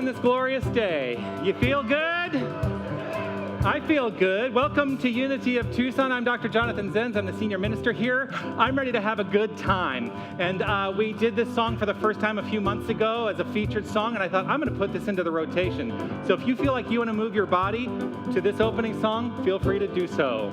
on this glorious day? You feel good? I feel good. Welcome to Unity of Tucson. I'm Dr. Jonathan Zenz. I'm the senior minister here. I'm ready to have a good time. And we did this song for the first time a few months ago as a featured song, and I thought, I'm going to put this into the rotation. So if you feel like you want to move your body to this opening song, feel free to do so.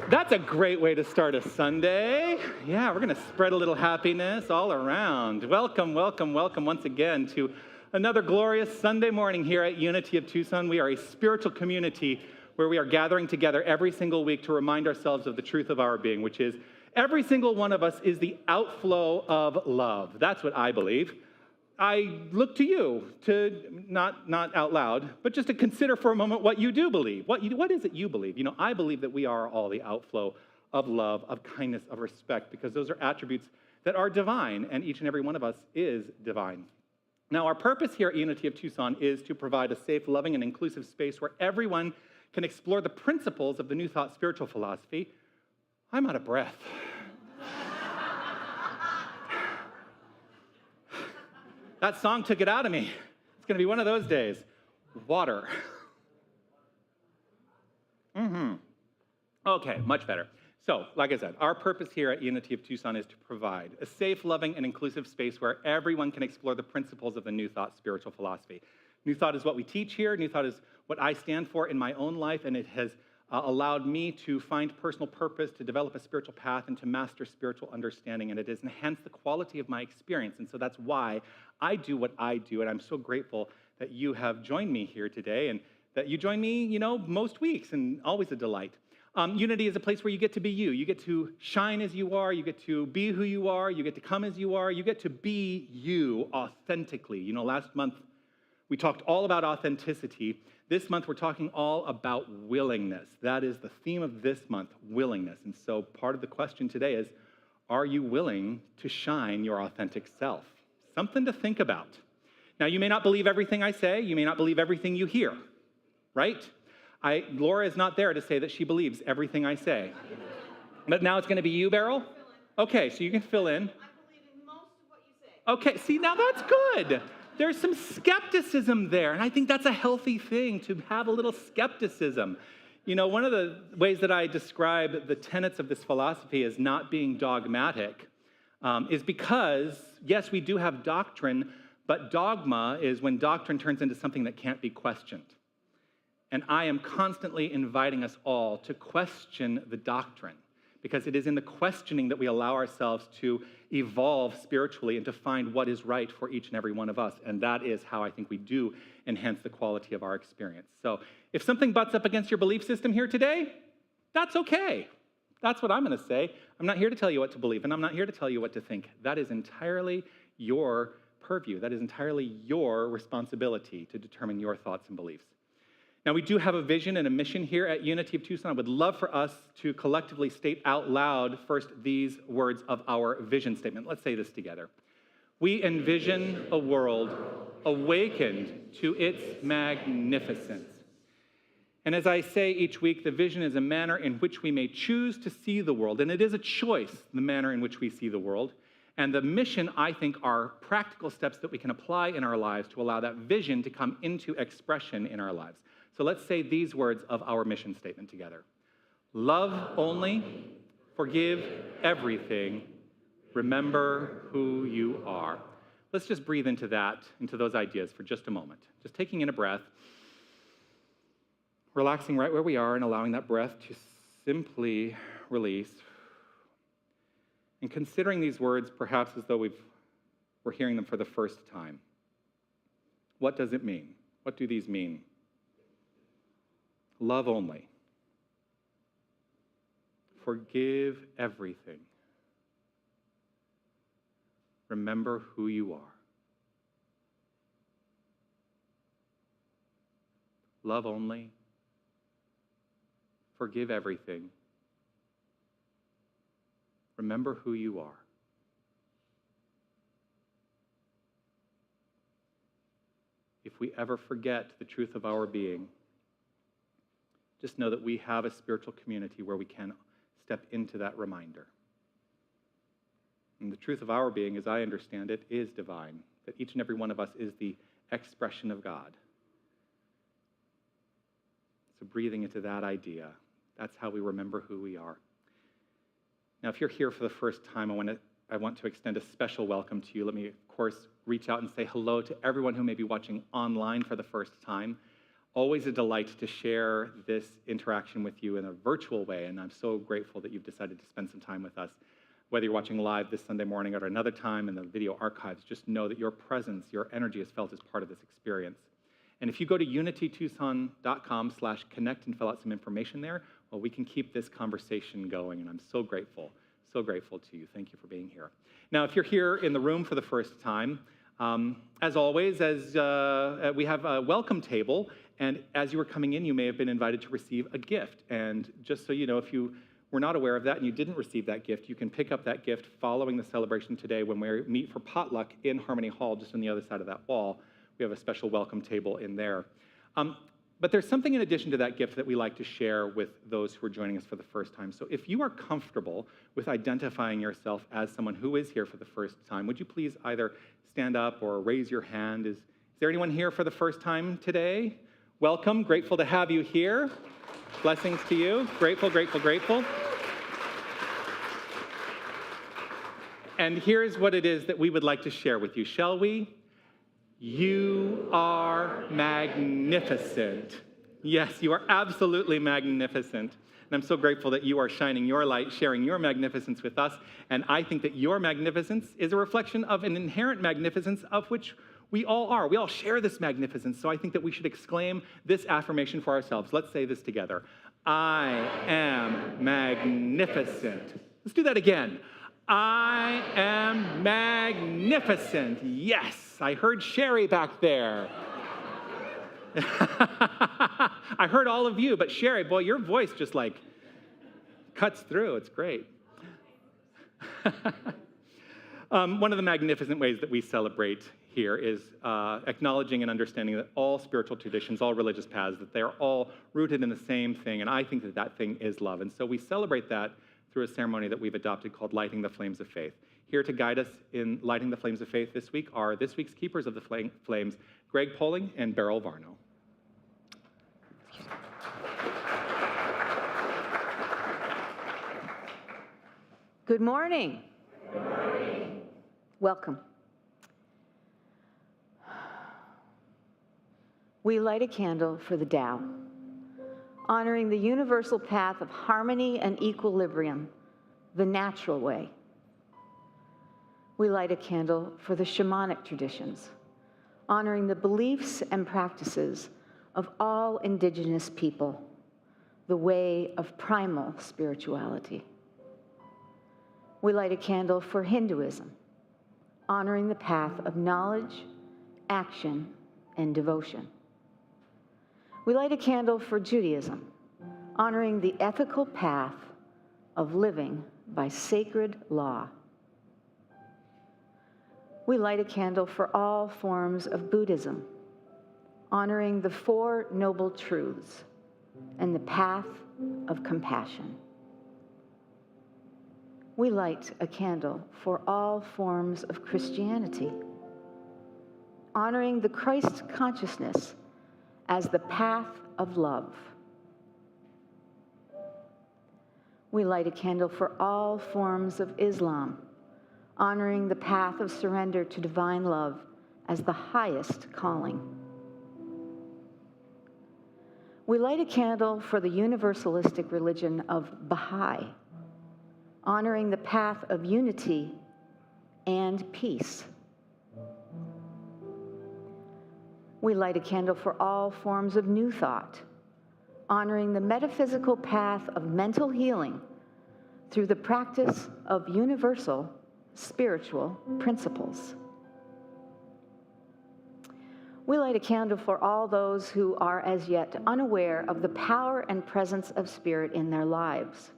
That's a great way to start a Sunday. Yeah, we're going to spread a little happiness all around. Welcome, welcome, welcome once again to another glorious Sunday morning here at Unity of Tucson. We are a spiritual community where we are gathering together every single week to remind ourselves of the truth of our being, which is every single one of us is the outflow of love. That's what I believe. I look to you to, not out loud, but just to consider for a moment what you do believe. What is it you believe? You know, I believe that we are all the outflow of love, of kindness, of respect, because those are attributes that are divine, and each and every one of us is divine. Now, our purpose here at Unity of Tucson is to provide a safe, loving, and inclusive space where everyone can explore the principles of the New Thought spiritual philosophy. I'm out of breath. That song took it out of me. It's going to be one of those days. Water. Okay, much better. So, like I said, our purpose here at Unity of Tucson is to provide a safe, loving, and inclusive space where everyone can explore the principles of the New Thought spiritual philosophy. New Thought is what we teach here. New Thought is what I stand for in my own life, and it has allowed me to find personal purpose, to develop a spiritual path, and to master spiritual understanding, and it has enhanced the quality of my experience. And so that's why I do what I do, and I'm so grateful that you have joined me here today, and that you join me, most weeks, and always a delight. Unity is a place where you get to be you. You get to shine as you are. You get to be who you are. You get to come as you are. You get to be you authentically. Last month we talked all about authenticity. This month we're talking all about willingness. That is the theme of this month, willingness. And so part of the question today is, are you willing to shine your authentic self? Something to think about. Now, you may not believe everything I say. You may not believe everything you hear, right? Laura is not there to say that she believes everything I say. But now it's going to be you, Beryl? Okay, so you can fill in. I believe in most of what you say. Okay, see, now that's good. There's some skepticism there, and I think that's a healthy thing, to have a little skepticism. One of the ways that I describe the tenets of this philosophy as not being dogmatic is because, yes, we do have doctrine, but dogma is when doctrine turns into something that can't be questioned. And I am constantly inviting us all to question the doctrine, because it is in the questioning that we allow ourselves to evolve spiritually and to find what is right for each and every one of us. And that is how I think we do enhance the quality of our experience. So if something butts up against your belief system here today, that's okay. That's what I'm going to say. I'm not here to tell you what to believe, and I'm not here to tell you what to think. That is entirely your purview. That is entirely your responsibility to determine your thoughts and beliefs. Now, we do have a vision and a mission here at Unity of Tucson. I would love for us to collectively state out loud first these words of our vision statement. Let's say this together. We envision a world awakened to its magnificence. And as I say each week, the vision is a manner in which we may choose to see the world. And it is a choice, the manner in which we see the world. And the mission, I think, are practical steps that we can apply in our lives to allow that vision to come into expression in our lives. So let's say these words of our mission statement together. Love only, forgive everything, remember who you are. Let's just breathe into that, into those ideas for just a moment. Just taking in a breath, relaxing right where we are and allowing that breath to simply release. And considering these words perhaps as though we're hearing them for the first time. What does it mean? What do these mean? Love only. Forgive everything. Remember who you are. Love only. Forgive everything. Remember who you are. If we ever forget the truth of our being, just know that we have a spiritual community where we can step into that reminder. And the truth of our being, as I understand it, is divine, that each and every one of us is the expression of God. So breathing into that idea, that's how we remember who we are. Now, if you're here for the first time, I want to extend a special welcome to you. Let me, of course, reach out and say hello to everyone who may be watching online for the first time. Always a delight to share this interaction with you in a virtual way, and I'm so grateful that you've decided to spend some time with us. Whether you're watching live this Sunday morning or another time in the video archives, just know that your presence, your energy is felt as part of this experience. And if you go to unitytucson.com/connect and fill out some information there, well, we can keep this conversation going, and I'm so grateful to you. Thank you for being here. Now, if you're here in the room for the first time, as always, we have a welcome table, and as you were coming in, you may have been invited to receive a gift. And just so you know, if you were not aware of that and you didn't receive that gift, you can pick up that gift following the celebration today when we meet for potluck in Harmony Hall, just on the other side of that wall. We have a special welcome table in there. But there's something in addition to that gift that we like to share with those who are joining us for the first time. So if you are comfortable with identifying yourself as someone who is here for the first time, would you please either stand up or raise your hand? Is there anyone here for the first time today? Welcome, grateful to have you here. Blessings to you. Grateful, grateful, grateful. And here's what it is that we would like to share with you, shall we? You are magnificent. Yes, you are absolutely magnificent. And I'm so grateful that you are shining your light, sharing your magnificence with us. And I think that your magnificence is a reflection of an inherent magnificence of which we all are. We all share this magnificence. So I think that we should exclaim this affirmation for ourselves. Let's say this together. I am magnificent. Let's do that again. I am magnificent. Yes, I heard Sherry back there. I heard all of you, but Sherry, boy, your voice just like cuts through. It's great. One of the magnificent ways that we celebrate here is acknowledging and understanding that all spiritual traditions, all religious paths, that they're all rooted in the same thing, and I think that that thing is love. And so we celebrate that through a ceremony that we've adopted called Lighting the Flames of Faith. Here to guide us in lighting the flames of faith this week are this week's keepers of the flames, Greg Poling and Beryl Varno. Good morning. Good morning. Welcome. We light a candle for the Tao, honoring the universal path of harmony and equilibrium, the natural way. We light a candle for the shamanic traditions, honoring the beliefs and practices of all indigenous people, the way of primal spirituality. We light a candle for Hinduism, honoring the path of knowledge, action, and devotion. We light a candle for Judaism, honoring the ethical path of living by sacred law. We light a candle for all forms of Buddhism, honoring the Four Noble Truths and the path of compassion. We light a candle for all forms of Christianity, honoring the Christ consciousness as the path of love. We light a candle for all forms of Islam, honoring the path of surrender to divine love as the highest calling. We light a candle for the universalistic religion of Baha'i, honoring the path of unity and peace. We light a candle for all forms of New Thought, honoring the metaphysical path of mental healing through the practice of universal spiritual principles. We light a candle for all those who are as yet unaware of the power and presence of Spirit in their lives,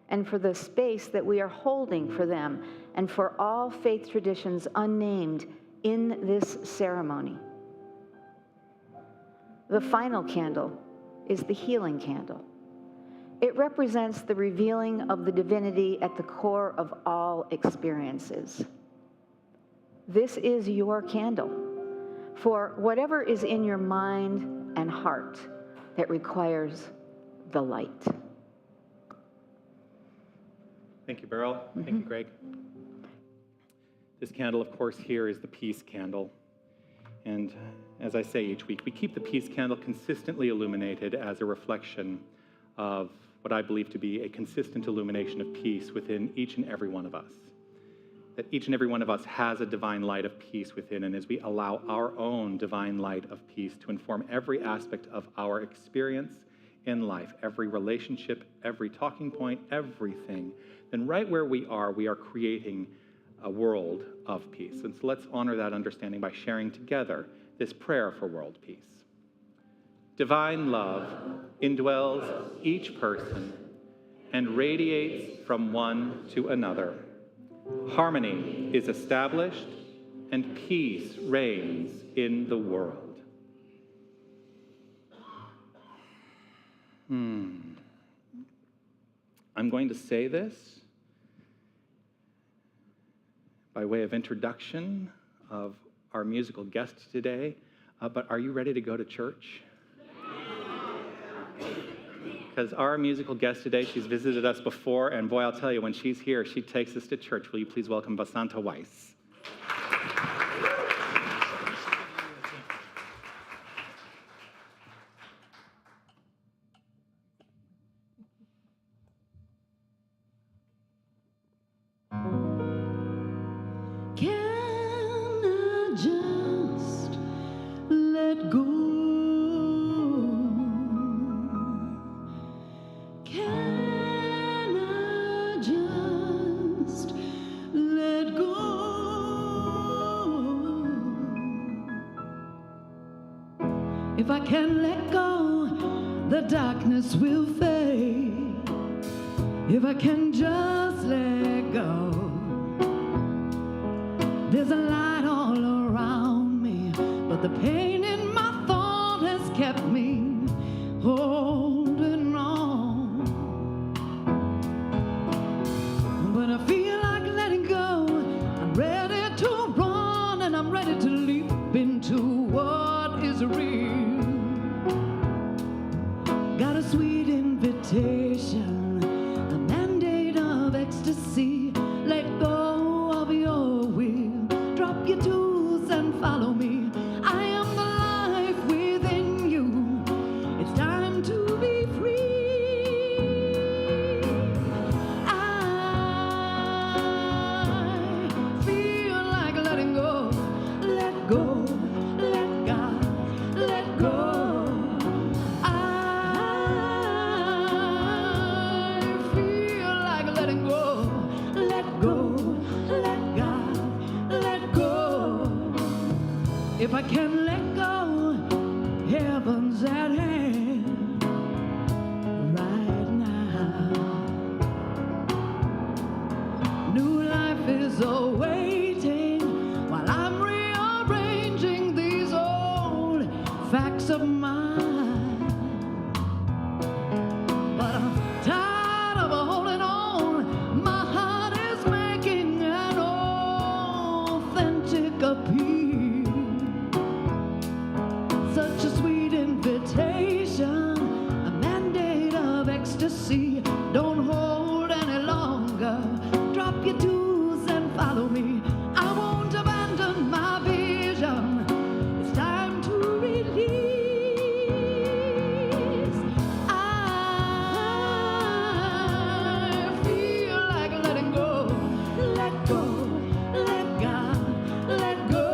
and for the space that we are holding for them, and for all faith traditions unnamed in this ceremony. The final candle is the healing candle. It represents the revealing of the divinity at the core of all experiences. This is your candle for whatever is in your mind and heart that requires the light. Thank you, Beryl. Thank you, Greg. This candle, of course, here is the peace candle. And as I say each week, we keep the peace candle consistently illuminated as a reflection of what I believe to be a consistent illumination of peace within each and every one of us. That each and every one of us has a divine light of peace within, and as we allow our own divine light of peace to inform every aspect of our experience in life, every relationship, every talking point, everything, then right where we are creating a world of peace. And so let's honor that understanding by sharing together this prayer for world peace. Divine love indwells each person and radiates from one to another. Harmony is established and peace reigns in the world. I'm going to say this by way of introduction of our musical guest today, but are you ready to go to church? because our musical guest today, she's visited us before, and boy, I'll tell you, when she's here, she takes us to church. Will you please welcome Basanta Weiss? If I can let go, the darkness will fade. If I can just let go, there's a light all around me, but the pain in my thought has kept me holding on. When I feel like letting go, I'm ready to run and I'm ready to leap into what is real. Got a sweet invitation, a mandate of ecstasy. Let go of your will, drop your tools and follow me. I am the life within you. It's time to be free. I feel like letting go, let go, let God, let go. If I can let go, heaven's at hand right now. New life is awaiting while I'm rearranging these old facts of mine. But I'm tired of holding on. My heart is making an authentic appeal. Such a sweet invitation, a mandate of ecstasy. Don't hold any longer. Drop your tools and follow me. I won't abandon my vision. It's time to release. I feel like letting go. Let go, let God, let go.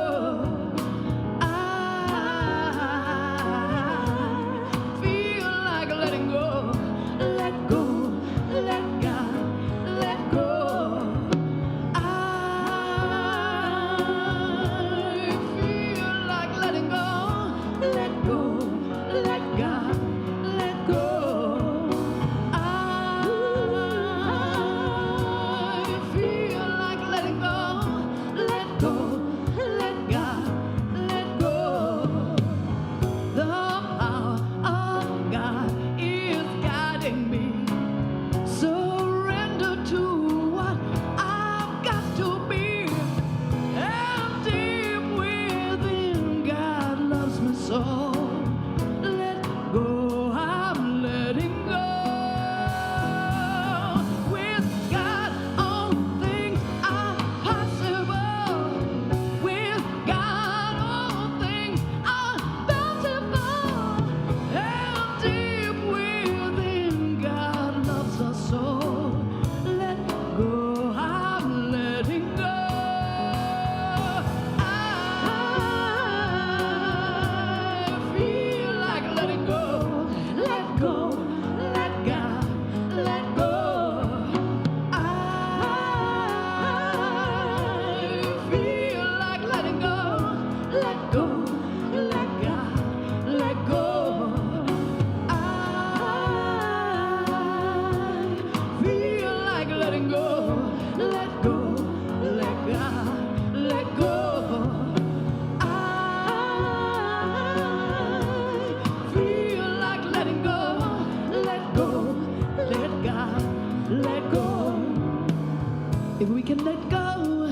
If we can let go,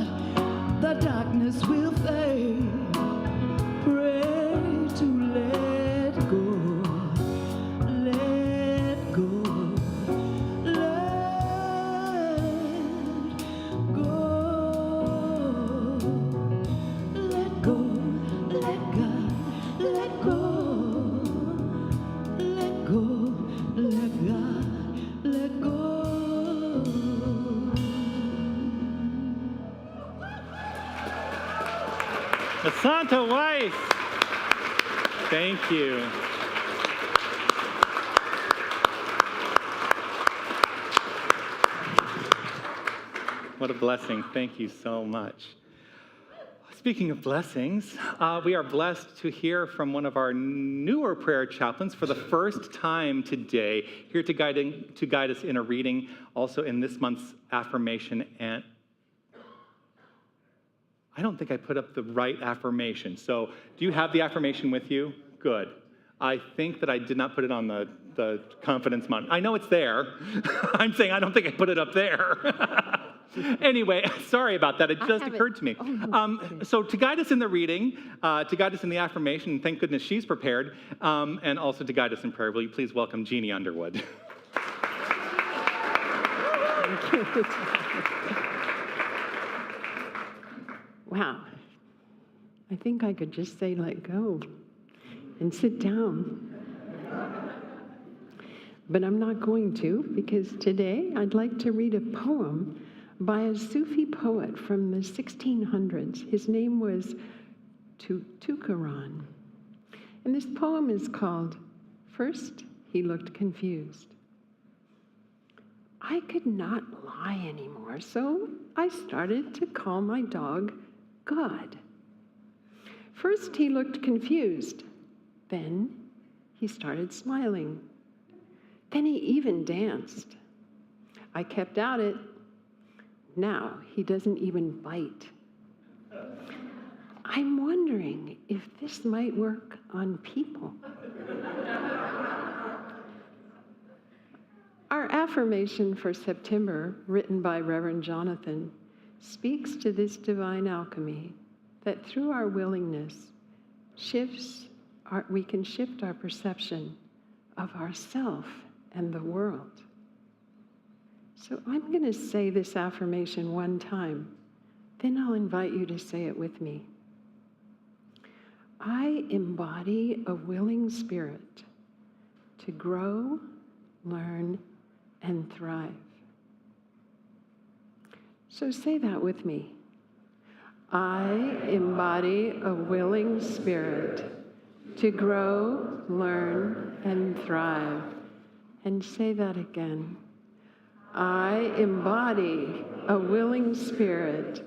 the darkness will fade. Rachel Weiss. Thank you. What a blessing. Thank you so much. Speaking of blessings, we are blessed to hear from one of our newer prayer chaplains for the first time today, here to guide us in a reading, also in this month's affirmation. And I don't think I put up the right affirmation. So do you have the affirmation with you? Good. I think that I did not put it on the confidence monitor. I know it's there. I'm saying I don't think I put it up there. Anyway, sorry about that. It just occurred to me. Oh, no. So to guide us in the reading, to guide us in the affirmation, thank goodness she's prepared, and also to guide us in prayer, will you please welcome Jeannie Underwood? Thank you. Wow. I think I could just say, let go and sit down. But I'm not going to, because today I'd like to read a poem by a Sufi poet from the 1600s. His name was Tucson. And this poem is called, First He Looked Confused. I could not lie anymore, so I started to call my dog God. First he looked confused, then he started smiling. Then he even danced. I kept at it. Now he doesn't even bite. I'm wondering if this might work on people. Our affirmation for September, written by Reverend Jonathan, speaks to this divine alchemy that through our willingness we can shift our perception of ourself and the world. So I'm going to say this affirmation one time, then I'll invite you to say it with me. I embody a willing spirit to grow, learn, and thrive. So say that with me. I embody a willing spirit to grow, learn, and thrive. And say that again. I embody a willing spirit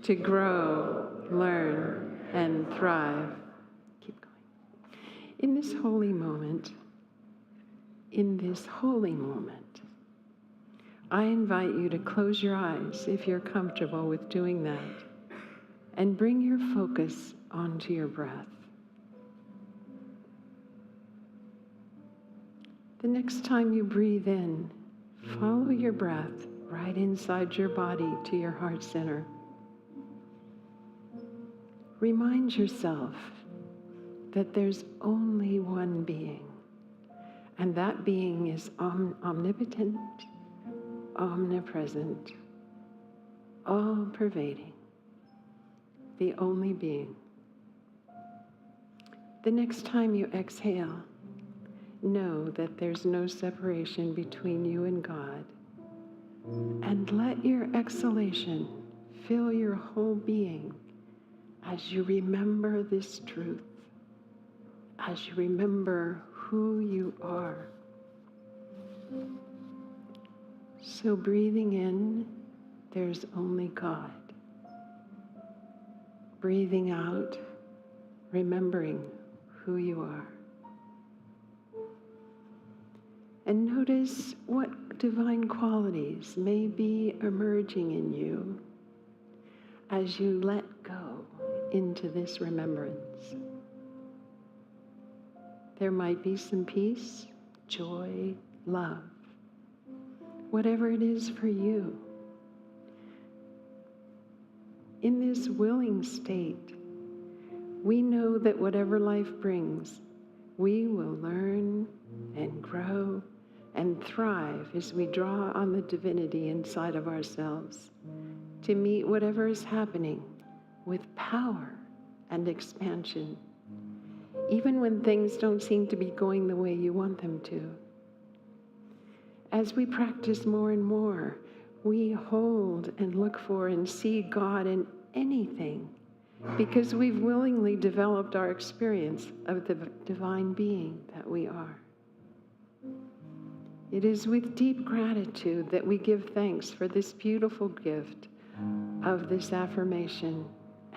to grow, learn, and thrive. Keep going. In this holy moment, I invite you to close your eyes if you're comfortable with doing that, and bring your focus onto your breath. The next time you breathe in, follow your breath right inside your body to your heart center. Remind yourself that there's only one being, and that being is omnipotent, omnipresent, all-pervading, the only being. The next time you exhale, know that there's no separation between you and God, and let your exhalation fill your whole being as you remember this truth, as you remember who you are. So breathing in, there's only God. Breathing out, remembering who you are. And notice what divine qualities may be emerging in you as you let go into this remembrance. There might be some peace, joy, love, whatever it is for you. In this willing state, we know that whatever life brings, we will learn and grow and thrive as we draw on the divinity inside of ourselves to meet whatever is happening with power and expansion, even when things don't seem to be going the way you want them to. As we practice more and more, we hold and look for and see God in anything because we've willingly developed our experience of the divine being that we are. It is with deep gratitude that we give thanks for this beautiful gift of this affirmation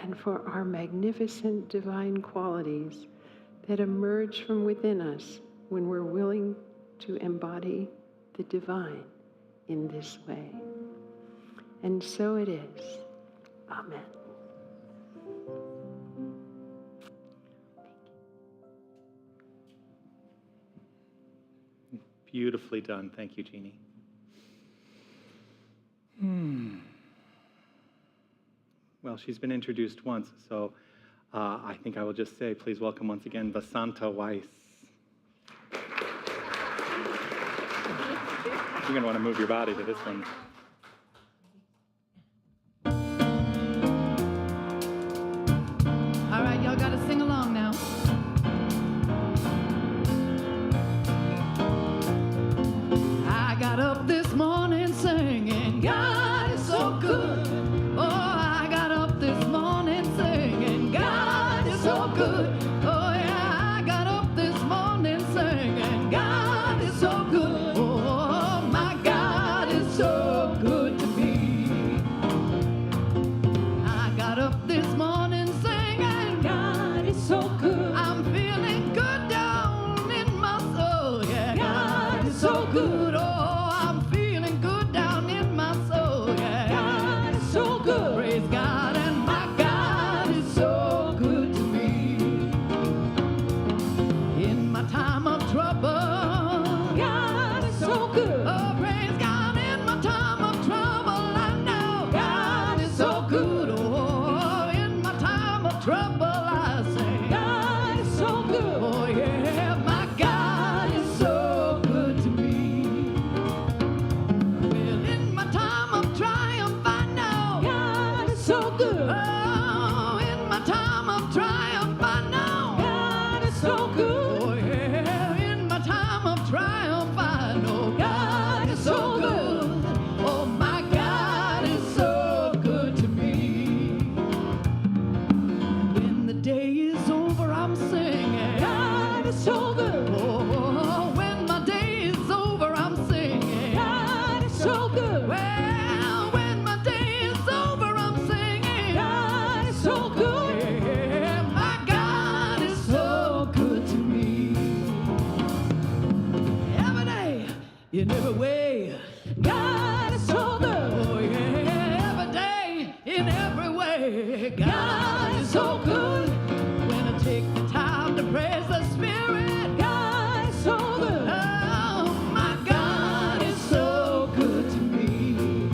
and for our magnificent divine qualities that emerge from within us when we're willing to embody the divine in this way. And so it is. Amen. Beautifully done. Thank you, Jeannie. Well, she's been introduced once, so I think I will just say, please welcome once again, Vasanta Weiss. You're going to want to move your body to this one. All right, y'all got to sing along now. I got up this morning singing, God is so good. Oh, I got up this morning singing, God is so good. Oh, yeah, I got up this morning singing, God is so good. Oh, my God is so good to me. I got up this morning singing, God is so good. I'm feeling good down in my soul. Yeah, God is so good. Oh, I'm feeling good down in my soul. Yeah, God is so good. Praise God, and my God is so good to me. In my time of trouble, God is so good. Oh, praise God, in my time of trouble, I know God is so good. Oh, in my time of trouble, I say, God is so good. Oh, yeah, my God is so good to me. Well, in my time of triumph, I know God is so good. Oh, in my time of triumph, I know God is so good. Oh, yeah, in my time of triumph, I know God is so good. Oh, my God is so good to me. When the day is over, I'm singing, God is so good. Oh, when my day is over, I'm singing, God is so good. Well, when my day is over, I'm singing, God is so good. Yeah, my God is so good to me. Every day, in every way, God is so good. Oh, yeah, every day, in every way, God is so good. When I take the time to praise the Spirit, God is so good. Oh, my God is so good to me.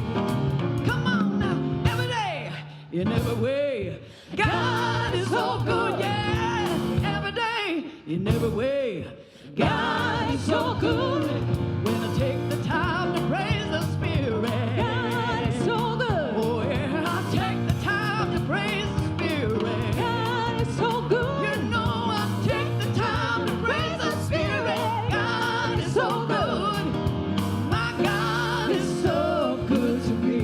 Come on now, every day, in every way, God is so good. Yeah, every day, in every way, God is so good. When I take the time to praise the Spirit, God is so good. Oh yeah, I take the time to praise the Spirit, God is so good. You know I take the time to praise the Spirit, God is so good. My God is so good to me.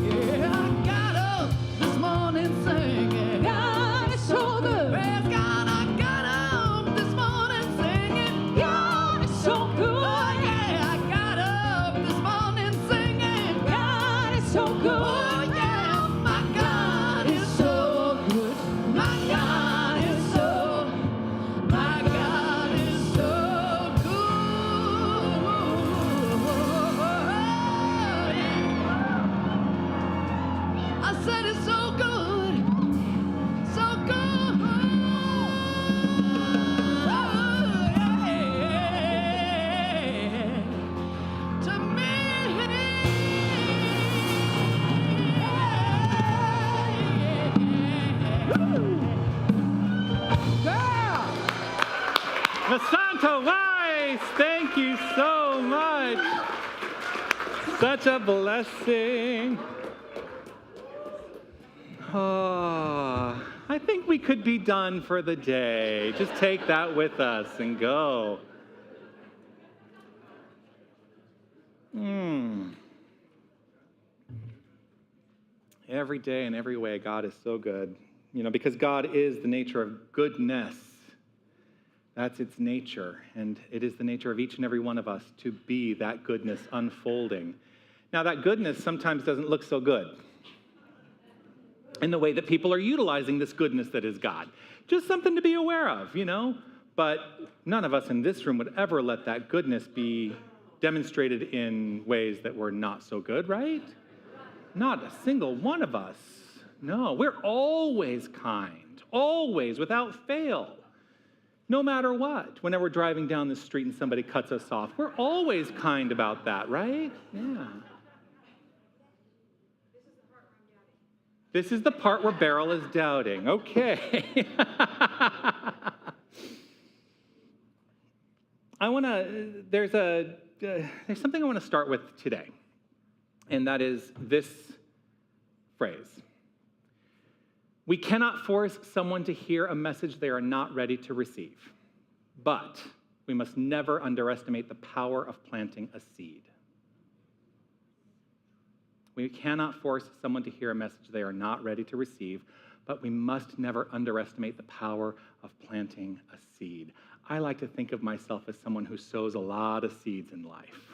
Yeah, I got up this morning singing, God is so good. Praise God, I got up this morning singing, God is so good. Oh yeah, I got up this morning singing, God is so good. Oh yeah, my God is so good. My God is so, my God is so good. I said it's so good, so good. To me. Girl. Vasanta Weiss, thank you so much. Such a blessing. Oh, I think we could be done for the day. Just take that with us and go. Every day in every way, God is so good. Because God is the nature of goodness. That's its nature, and it is the nature of each and every one of us to be that goodness unfolding. Now, that goodness sometimes doesn't look so good in the way that people are utilizing this goodness that is God. Just something to be aware of, But none of us in this room would ever let that goodness be demonstrated in ways that were not so good, right? Not a single one of us. No, we're always kind, always, without fail. No matter what, whenever we're driving down the street and somebody cuts us off, we're always kind about that, right? Yeah. This is the part where Beryl is doubting. Okay. There's something I want to start with today, and that is this phrase. We cannot force someone to hear a message they are not ready to receive, but we must never underestimate the power of planting a seed. We cannot force someone to hear a message they are not ready to receive, but we must never underestimate the power of planting a seed. I like to think of myself as someone who sows a lot of seeds in life.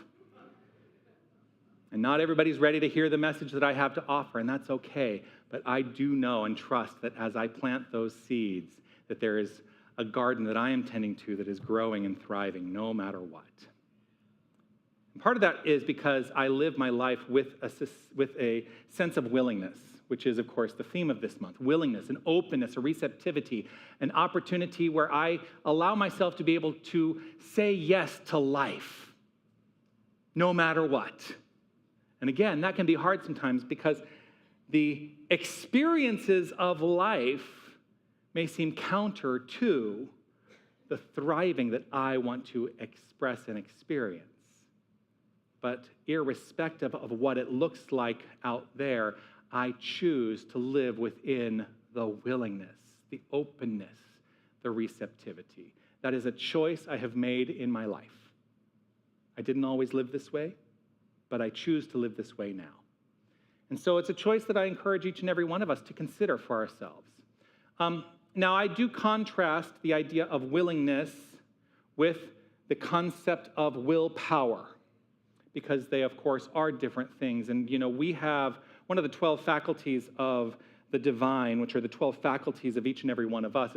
And not everybody's ready to hear the message that I have to offer, and that's okay. But I do know and trust that as I plant those seeds, that there is a garden that I am tending to that is growing and thriving no matter what. And part of that is because I live my life with a sense of willingness, which is, of course, the theme of this month. Willingness, an openness, a receptivity, an opportunity where I allow myself to be able to say yes to life, no matter what. And again, that can be hard sometimes because the experiences of life may seem counter to the thriving that I want to express and experience. But irrespective of what it looks like out there, I choose to live within the willingness, the openness, the receptivity. That is a choice I have made in my life. I didn't always live this way, but I choose to live this way now. And so it's a choice that I encourage each and every one of us to consider for ourselves. Now, I do contrast the idea of willingness with the concept of willpower, because they, of course, are different things. And, we have one of the 12 faculties of the divine, which are the 12 faculties of each and every one of us.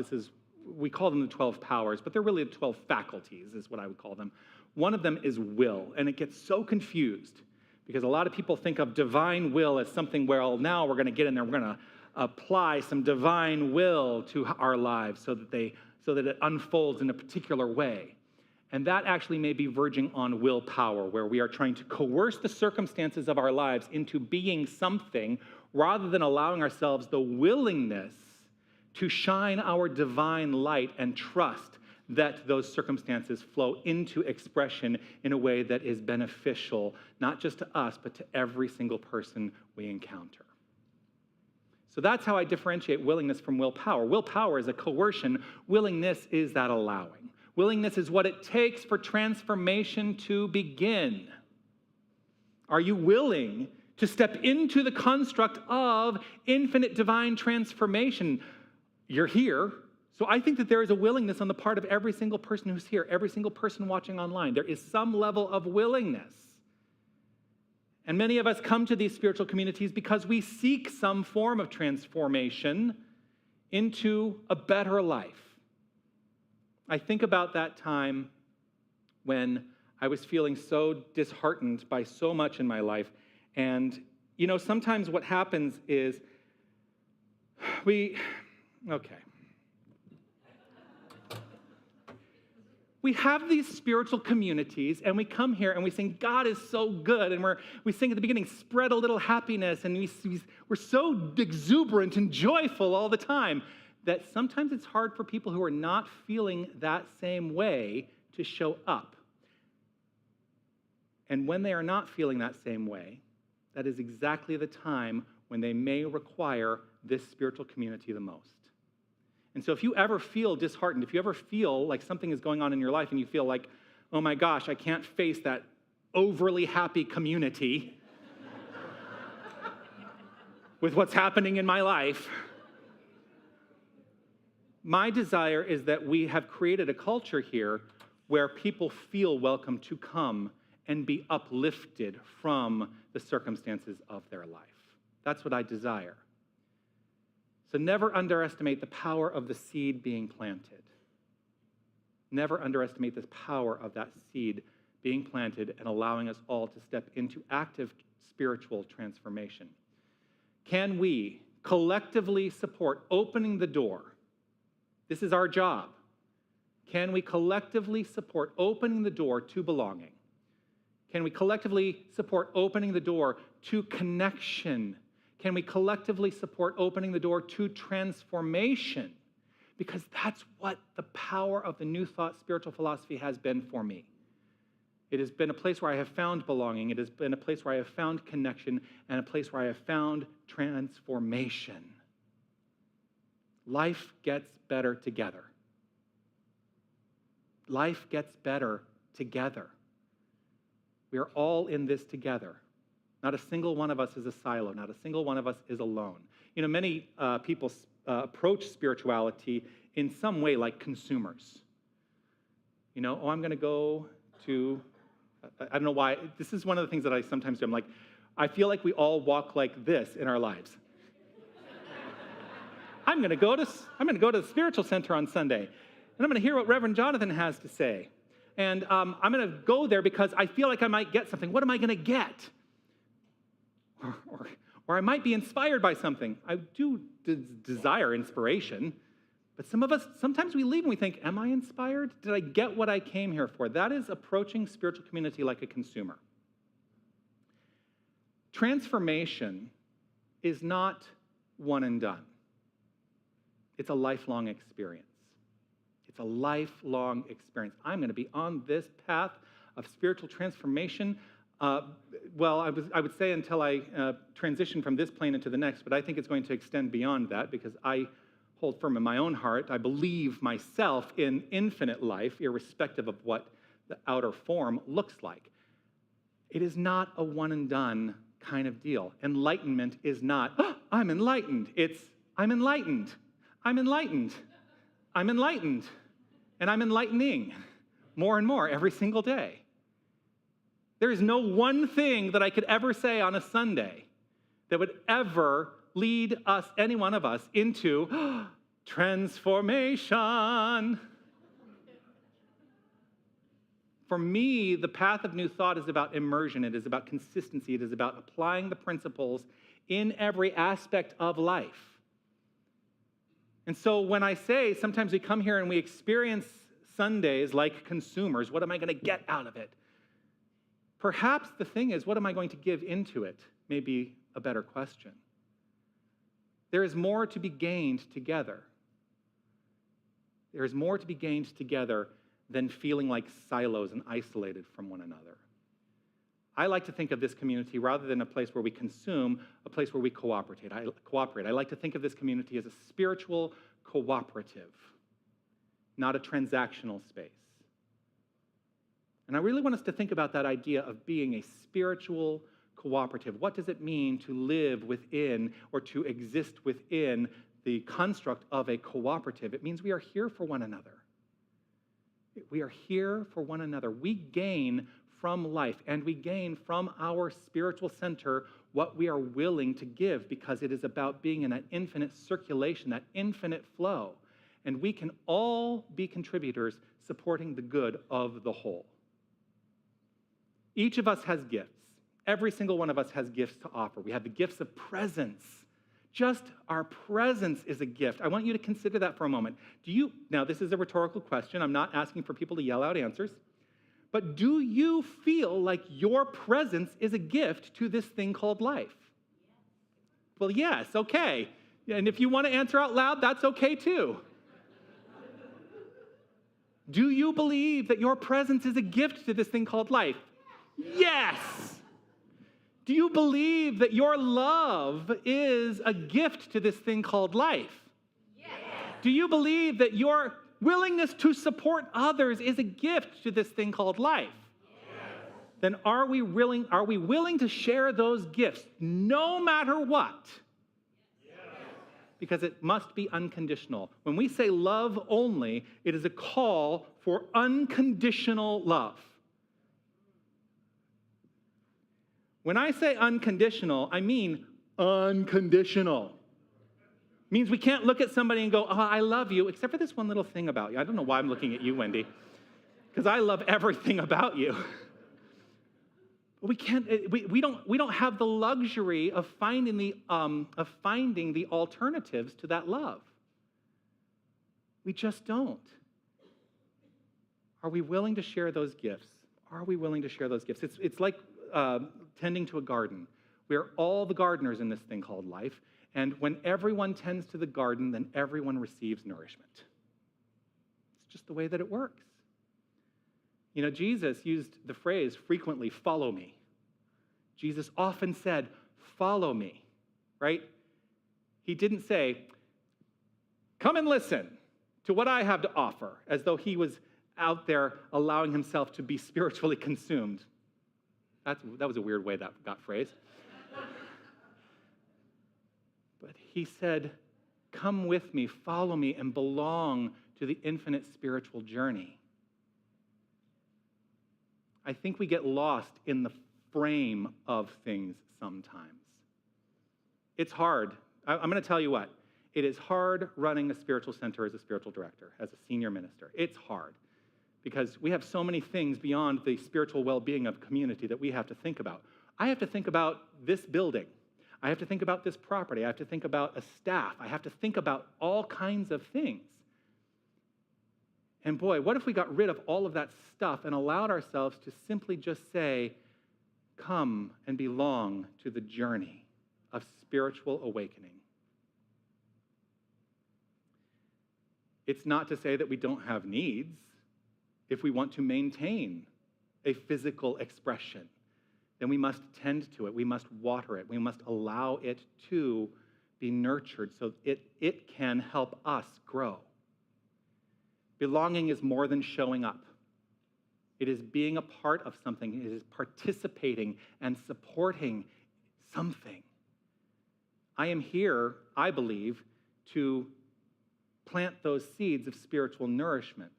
We call them the 12 powers, but they're really the 12 faculties is what I would call them. One of them is will, and it gets so confused because a lot of people think of divine will as something where, well, now we're going to get in there, we're going to apply some divine will to our lives so that it unfolds in a particular way. And that actually may be verging on willpower, where we are trying to coerce the circumstances of our lives into being something rather than allowing ourselves the willingness to shine our divine light and trust that those circumstances flow into expression in a way that is beneficial, not just to us, but to every single person we encounter. So that's how I differentiate willingness from willpower. Willpower is a coercion. Willingness is that allowing. Willingness is what it takes for transformation to begin. Are you willing to step into the construct of infinite divine transformation? You're here. So I think that there is a willingness on the part of every single person who's here, every single person watching online. There is some level of willingness. And many of us come to these spiritual communities because we seek some form of transformation into a better life. I think about that time when I was feeling so disheartened by so much in my life. And, sometimes what happens is we have these spiritual communities, and we come here and we sing, God is so good, and we sing at the beginning, spread a little happiness, and we're so exuberant and joyful all the time that sometimes it's hard for people who are not feeling that same way to show up. And when they are not feeling that same way, that is exactly the time when they may require this spiritual community the most. And so if you ever feel disheartened, if you ever feel like something is going on in your life and you feel like, oh my gosh, I can't face that overly happy community, with what's happening in my life. My desire is that we have created a culture here where people feel welcome to come and be uplifted from the circumstances of their life. That's what I desire. So never underestimate the power of the seed being planted. Never underestimate the power of that seed being planted and allowing us all to step into active spiritual transformation. Can we collectively support opening the door? This is our job. Can we collectively support opening the door to belonging? Can we collectively support opening the door to connection? Can we collectively support opening the door to transformation? Because that's what the power of the New Thought spiritual philosophy has been for me. It has been a place where I have found belonging. It has been a place where I have found connection and a place where I have found transformation. Life gets better together. Life gets better together. We are all in this together. Not a single one of us is a silo. Not a single one of us is alone. You know, many people approach spirituality in some way like consumers. You know, I'm going to go to, I don't know why. This is one of the things that I sometimes do. I'm like, I feel like we all walk like this in our lives. I'm going to go to the spiritual center on Sunday, and I'm going to hear what Reverend Jonathan has to say. And I'm going to go there because I feel like I might get something. What am I going to get? Or I might be inspired by something. I do desire inspiration, but sometimes we leave and we think, am I inspired? Did I get what I came here for? That is approaching spiritual community like a consumer. Transformation is not one and done. It's a lifelong experience. It's a lifelong experience. I'm going to be on this path of spiritual transformation. I would say until I transition from this plane into the next, but I think it's going to extend beyond that because I hold firm in my own heart. I believe myself in infinite life, irrespective of what the outer form looks like. It is not a one and done kind of deal. Enlightenment is not, I'm enlightened. It's, I'm enlightened. I'm enlightened. I'm enlightened. And I'm enlightening more and more every single day. There is no one thing that I could ever say on a Sunday that would ever lead us, any one of us, into transformation. For me, the path of new thought is about immersion. It is about consistency. It is about applying the principles in every aspect of life. And so when I say sometimes we come here and we experience Sundays like consumers, what am I going to get out of it? Perhaps the thing is, what am I going to give into it? Maybe a better question. There is more to be gained together. There is more to be gained together than feeling like silos and isolated from one another. I like to think of this community, rather than a place where we consume, a place where we cooperate. I like to think of this community as a spiritual cooperative, not a transactional space. And I really want us to think about that idea of being a spiritual cooperative. What does it mean to live within or to exist within the construct of a cooperative? It means we are here for one another. We are here for one another. We gain from life, and we gain from our spiritual center what we are willing to give, because it is about being in that infinite circulation, that infinite flow. And we can all be contributors supporting the good of the whole. Each of us has gifts. Every single one of us has gifts to offer. We have the gifts of presence. Just our presence is a gift. I want you to consider that for a moment. Now this is a rhetorical question. I'm not asking for people to yell out answers. But do you feel like your presence is a gift to this thing called life? Well, yes, okay. And if you want to answer out loud, that's okay too. Do you believe that your presence is a gift to this thing called life? Yes. Do you believe that your love is a gift to this thing called life? Yes. Do you believe that your willingness to support others is a gift to this thing called life? Yes. Then are we willing to share those gifts no matter what? because it must be unconditional. When we say love only, it is a call for unconditional love. When I say unconditional, I mean unconditional. Means we can't look at somebody and go, oh, I love you, except for this one little thing about you. I don't know why I'm looking at you, Wendy, because I love everything about you. We can't. We don't have the luxury of finding the alternatives to that love. We just don't. Are we willing to share those gifts? Are we willing to share those gifts? It's like tending to a garden. We're all the gardeners in this thing called life, and when everyone tends to the garden, then everyone receives nourishment. It's just the way that it works. You know, Jesus used the phrase frequently, follow me. Jesus often said, follow me, right? He didn't say, come and listen to what I have to offer, as though he was out there allowing himself to be spiritually consumed. That was a weird way that got phrased. But he said, come with me, follow me, and belong to the infinite spiritual journey. I think we get lost in the frame of things sometimes. It's hard. I'm going to tell you what. It is hard running a spiritual center as a spiritual director, as a senior minister. It's hard because we have so many things beyond the spiritual well-being of community that we have to think about. I have to think about this building. I have to think about this property. I have to think about a staff. I have to think about all kinds of things. And boy, what if we got rid of all of that stuff and allowed ourselves to simply just say, come and belong to the journey of spiritual awakening. It's not to say that we don't have needs if we want to maintain a physical expression. Then we must tend to it. We must water it. We must allow it to be nurtured so it can help us grow. Belonging is more than showing up. It is being a part of something. It is participating and supporting something. I am here, I believe, to plant those seeds of spiritual nourishment.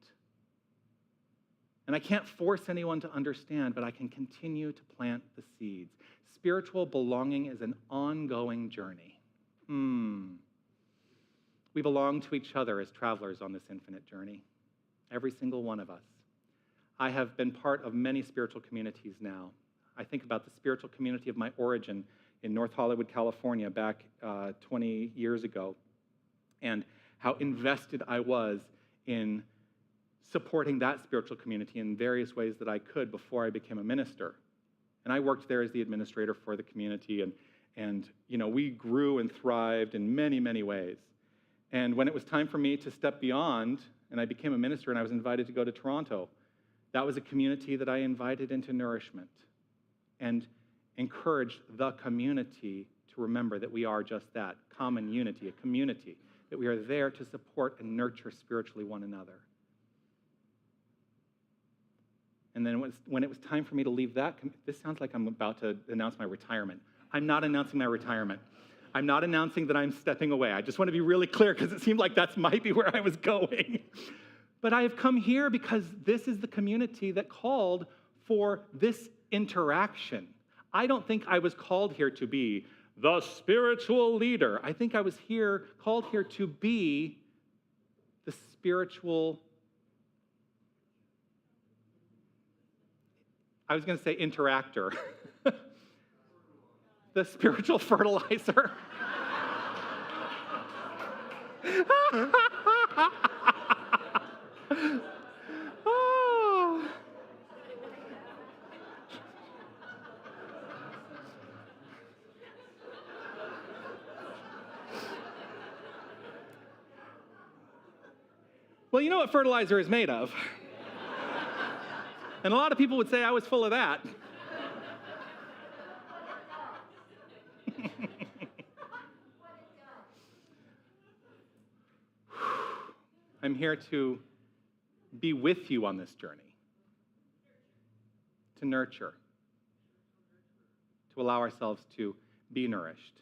And I can't force anyone to understand, but I can continue to plant the seeds. Spiritual belonging is an ongoing journey. We belong to each other as travelers on this infinite journey. Every single one of us. I have been part of many spiritual communities now. I think about the spiritual community of my origin in North Hollywood, California, back 20 years ago, and how invested I was in supporting that spiritual community in various ways that I could before I became a minister. And I worked there as the administrator for the community, and you know, we grew and thrived in many, many ways. And when it was time for me to step beyond, and I became a minister and I was invited to go to Toronto, that was a community that I invited into nourishment and encouraged the community to remember that we are just that, common unity, a community, that we are there to support and nurture spiritually one another. And then when it was time for me to leave that, this sounds like I'm about to announce my retirement. I'm not announcing my retirement. I'm not announcing that I'm stepping away. I just want to be really clear because it seemed like that might be where I was going. But I have come here because this is the community that called for this interaction. I don't think I was called here to be the spiritual leader. I think I was called here to be the spiritual, I was going to say interactor. The spiritual fertilizer. Oh. Well, you know what fertilizer is made of. And a lot of people would say I was full of that. I'm here to be with you on this journey, to nurture, to allow ourselves to be nourished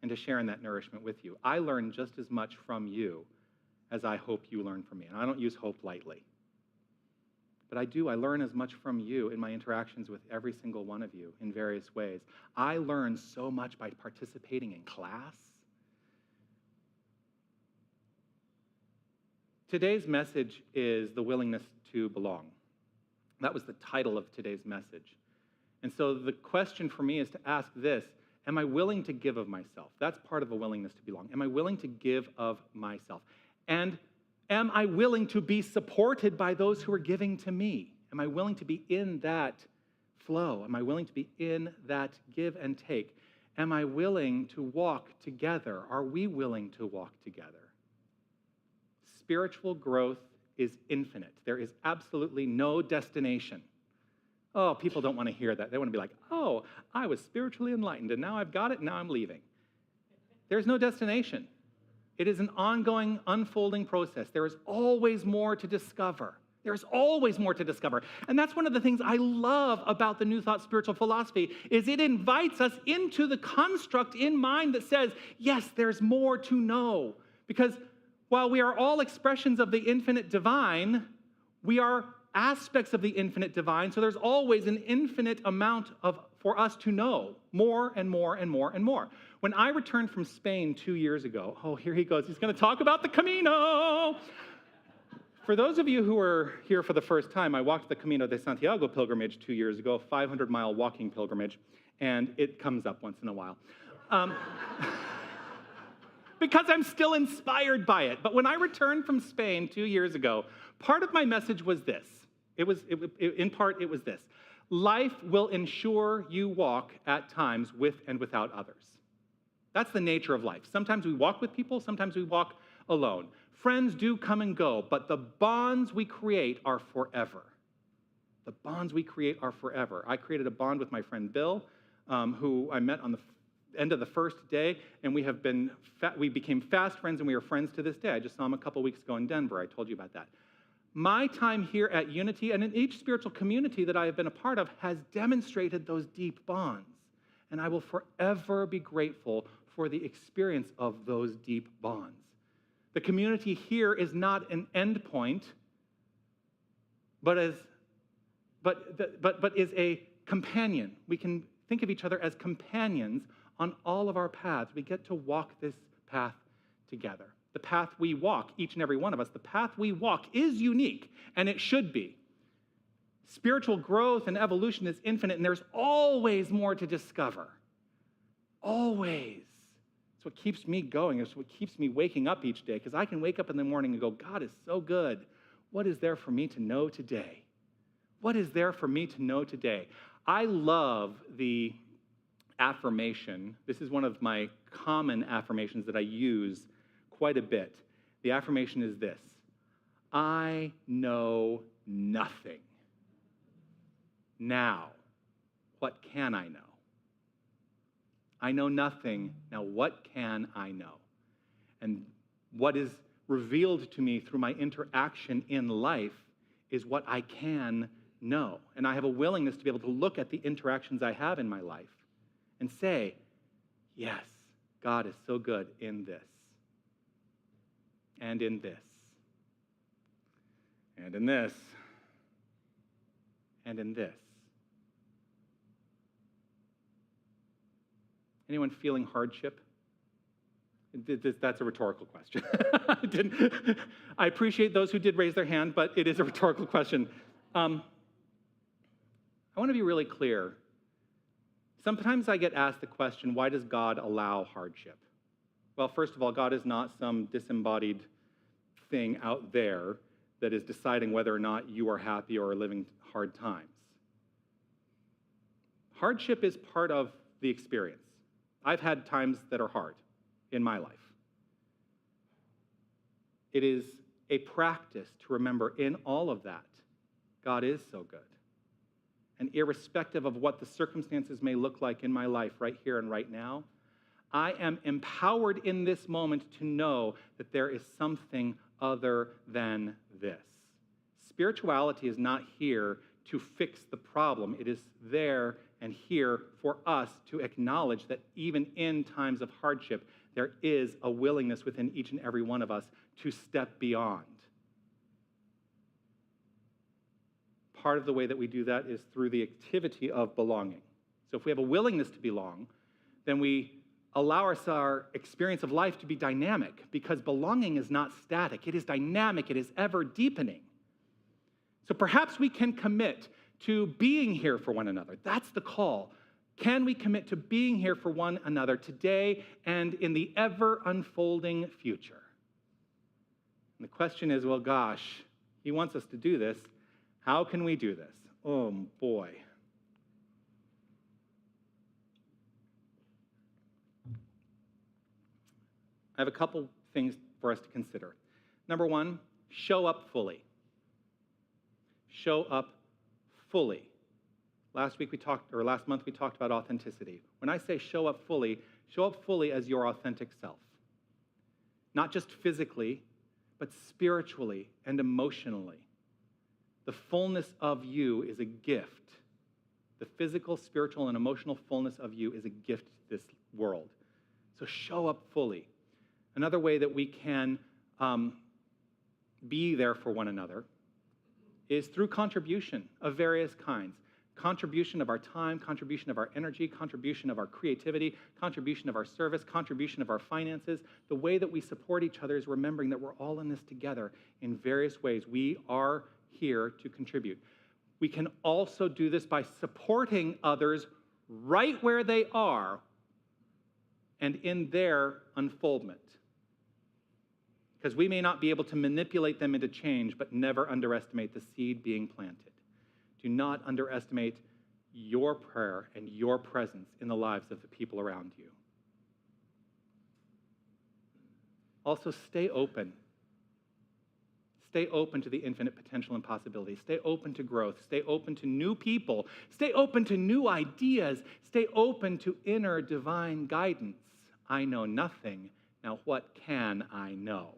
and to share in that nourishment with you. I learn just as much from you as I hope you learn from me. And I don't use hope lightly. But I learn as much from you in my interactions with every single one of you in various ways. I learn so much by participating in class. Today's message is the willingness to belong. That was the title of today's message. And so the question for me is to ask this: am I willing to give of myself? That's part of a willingness to belong. Am I willing to give of myself? And am I willing to be supported by those who are giving to me? Am I willing to be in that flow? Am I willing to be in that give and take? Am I willing to walk together? Are we willing to walk together? Spiritual growth is infinite. There is absolutely no destination. Oh, people don't want to hear that. They want to be like, oh, I was spiritually enlightened, and now I've got it, and now I'm leaving. There's no destination. It is an ongoing, unfolding process. There is always more to discover. There's always more to discover. And that's one of the things I love about the New Thought spiritual philosophy, is it invites us into the construct in mind that says, yes, there's more to know. Because while we are all expressions of the infinite divine, we are aspects of the infinite divine, so there's always an infinite amount for us to know, more and more and more and more. When I returned from Spain 2 years ago, oh, here he goes, he's going to talk about the Camino. For those of you who are here for the first time, I walked the Camino de Santiago pilgrimage 2 years ago, a 500-mile walking pilgrimage, and it comes up once in a while. Because I'm still inspired by it. But when I returned from Spain 2 years ago, part of my message was this. In part, it was this. Life will ensure you walk at times with and without others. That's the nature of life. Sometimes we walk with people, sometimes we walk alone. Friends do come and go, but the bonds we create are forever. The bonds we create are forever. I created a bond with my friend Bill, who I met on the end of the first day, and we became fast friends, and we are friends to this day. I just saw him a couple weeks ago in Denver. I told you about that. My time here at Unity, and in each spiritual community that I have been a part of, has demonstrated those deep bonds. And I will forever be grateful for the experience of those deep bonds. The community here is not an end point, but is a companion. We can think of each other as companions on all of our paths. We get to walk this path together. The path we walk, each and every one of us, the path we walk is unique, and it should be. Spiritual growth and evolution is infinite, and there's always more to discover. Always. It's what keeps me going. It's what keeps me waking up each day, because I can wake up in the morning and go, God is so good. What is there for me to know today? What is there for me to know today? I love the affirmation. This is one of my common affirmations that I use quite a bit. The affirmation is this: I know nothing. Now, what can I know? I know nothing. Now, what can I know? And what is revealed to me through my interaction in life is what I can know. And I have a willingness to be able to look at the interactions I have in my life and say, yes, God is so good in this, and in this, and in this, and in this. Anyone feeling hardship? That's a rhetorical question. I appreciate those who did raise their hand, but it is a rhetorical question. I want to be really clear. Sometimes I get asked the question, why does God allow hardship? Well, first of all, God is not some disembodied thing out there that is deciding whether or not you are happy or are living hard times. Hardship is part of the experience. I've had times that are hard in my life. It is a practice to remember in all of that, God is so good. And irrespective of what the circumstances may look like in my life right here and right now, I am empowered in this moment to know that there is something other than this. Spirituality is not here to fix the problem. It is there and here for us to acknowledge that even in times of hardship, there is a willingness within each and every one of us to step beyond. Part of the way that we do that is through the activity of belonging. So if we have a willingness to belong, then we allow our experience of life to be dynamic, because belonging is not static. It is dynamic. It is ever deepening. So perhaps we can commit to being here for one another. That's the call. Can we commit to being here for one another today and in the ever unfolding future? And the question is, well, gosh, he wants us to do this. How can we do this? Oh, boy. I have a couple things for us to consider. Number one, show up fully. Show up fully. Last month we talked about authenticity. When I say show up fully as your authentic self. Not just physically, but spiritually and emotionally. The fullness of you is a gift. The physical, spiritual, and emotional fullness of you is a gift to this world. So show up fully. Another way that we can be there for one another is through contribution of various kinds. Contribution of our time, contribution of our energy, contribution of our creativity, contribution of our service, contribution of our finances. The way that we support each other is remembering that we're all in this together in various ways. We are here to contribute. We can also do this by supporting others right where they are and in their unfoldment. Because we may not be able to manipulate them into change, but never underestimate the seed being planted. Do not underestimate your prayer and your presence in the lives of the people around you. Also, stay open. Stay open to the infinite potential and possibilities. Stay open to growth. Stay open to new people. Stay open to new ideas. Stay open to inner divine guidance. I know nothing. Now what can I know?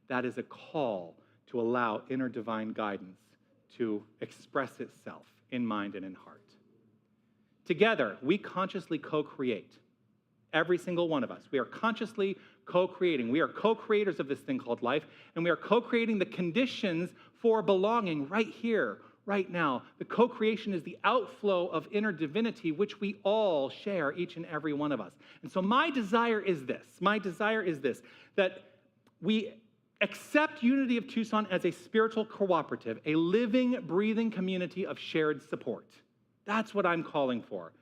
That is a call to allow inner divine guidance to express itself in mind and in heart. Together, we consciously co-create. Every single one of us. We are consciously co-creating. We are co-creators of this thing called life, and we are co-creating the conditions for belonging right here, right now. The co-creation is the outflow of inner divinity, which we all share, each and every one of us. And so my desire is this, that we accept Unity of Tucson as a spiritual cooperative, a living, breathing community of shared support. That's what I'm calling for.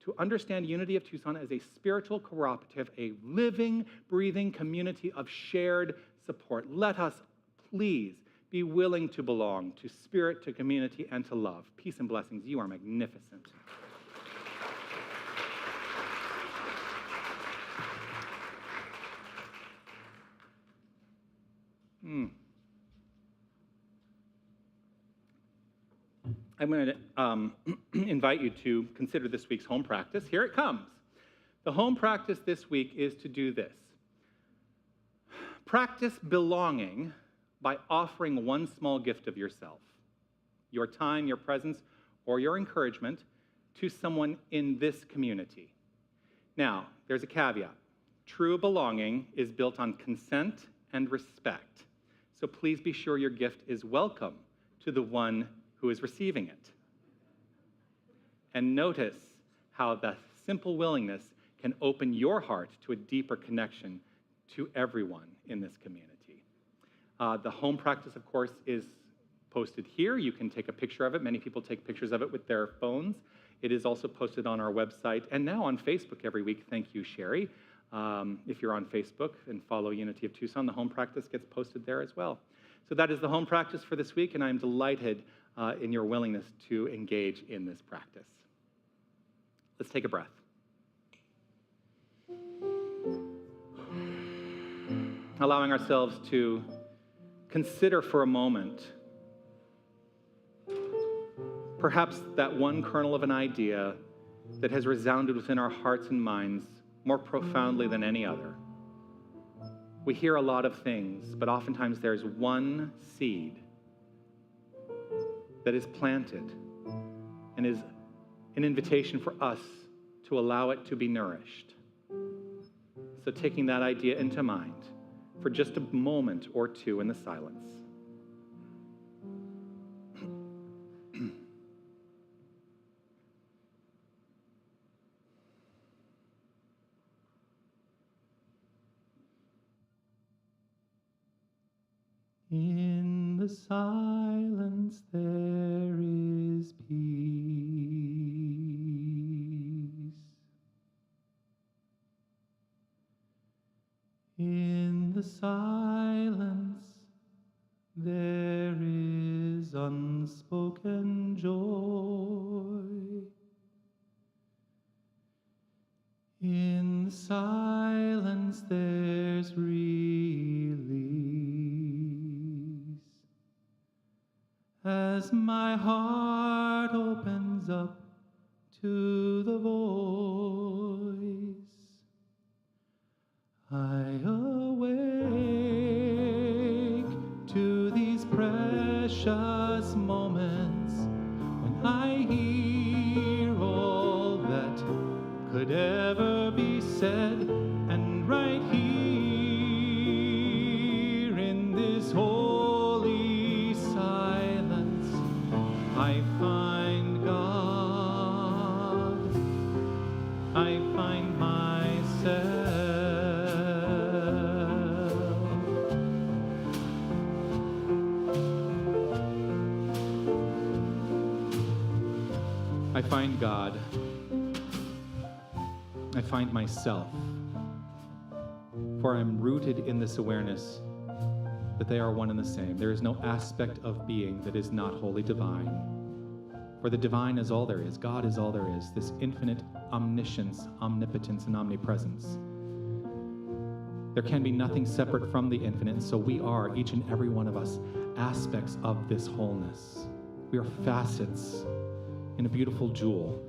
To understand Unity of Tucson as a spiritual cooperative, a living, breathing community of shared support. Let us, please, be willing to belong to spirit, to community, and to love. Peace and blessings. You are magnificent. I'm going to invite you to consider this week's home practice. Here it comes. The home practice this week is to do this. Practice belonging by offering one small gift of yourself, your time, your presence, or your encouragement to someone in this community. Now, there's a caveat. True belonging is built on consent and respect. So please be sure your gift is welcome to the one who is receiving it. And notice how the simple willingness can open your heart to a deeper connection to everyone in this community. The home practice, of course, is posted here. You can take a picture of it. Many people take pictures of it with their phones. It is also posted on our website and now on Facebook every week. Thank you, Sherry. If you're on Facebook and follow Unity of Tucson, the home practice gets posted there as well. So that is the home practice for this week, and I'm delighted in your willingness to engage in this practice. Let's take a breath. Allowing ourselves to consider for a moment perhaps that one kernel of an idea that has resounded within our hearts and minds more profoundly than any other. We hear a lot of things, but oftentimes there's one seed that is planted and is an invitation for us to allow it to be nourished. So taking that idea into mind for just a moment or two in the silence. In the silence there is peace. In the silence there is unspoken joy. In the silence there's release. As my heart opens up to the voice, I awake to these precious moments when I hear all that could ever be said, and right here in this holy silence I find God, I find myself. I find God, I find myself, for I'm rooted in this awareness that they are one and the same. There is no aspect of being that is not wholly divine. For the divine is all there is. God is all there is. This infinite omniscience, omnipotence, and omnipresence. There can be nothing separate from the infinite, and so we are, each and every one of us, aspects of this wholeness. We are facets in a beautiful jewel